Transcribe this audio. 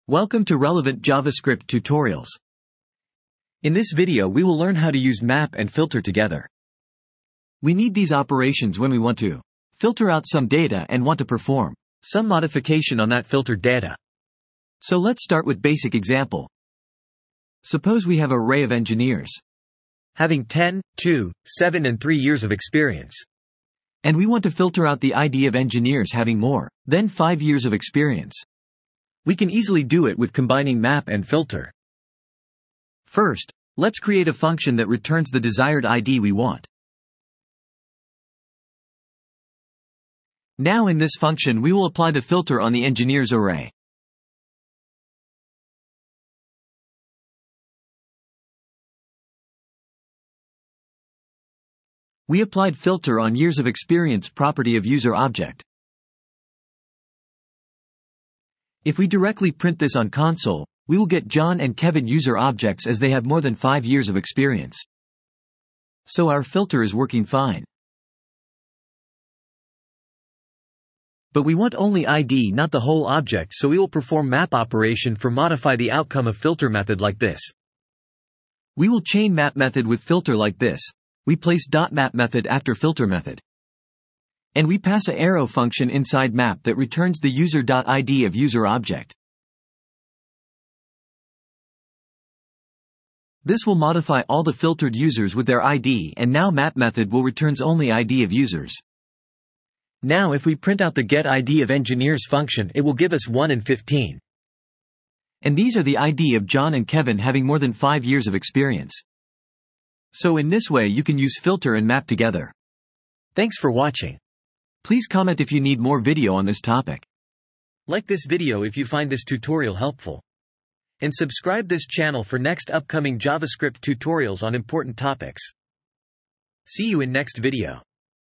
Welcome to Relevant JavaScript Tutorials. In this video we will learn how to use map and filter together. We need these operations when we want to filter out some data and want to perform some modification on that filtered data. So let's start with basic example. Suppose we have an array of engineers having 10, 2, 7 and 3 years of experience. And we want to filter out the ID of engineers having more than 5 years of experience. We can easily do it with combining map and filter. First, let's create a function that returns the desired ID we want. Now in this function we will apply the filter on the engineers array. We applied filter on years of experience property of user object. If we directly print this on console, we will get John and Kevin user objects as they have more than 5 years of experience. So our filter is working fine. But we want only ID, not the whole object, so we will perform map operation for modify the outcome of filter method like this. We will chain map method with filter like this. We place .map method after filter method. And we pass a arrow function inside map that returns the user.id of user object. This will modify all the filtered users with their ID, and now map method will returns only ID of users. Now if we print out the getID of engineers function, it will give us 1 and 15. And these are the ID of John and Kevin having more than 5 years of experience. So in this way you can use filter and map together. Thanks for watching. Please comment if you need more video on this topic. Like this video if you find this tutorial helpful. And subscribe this channel for next upcoming JavaScript tutorials on important topics. See you in next video.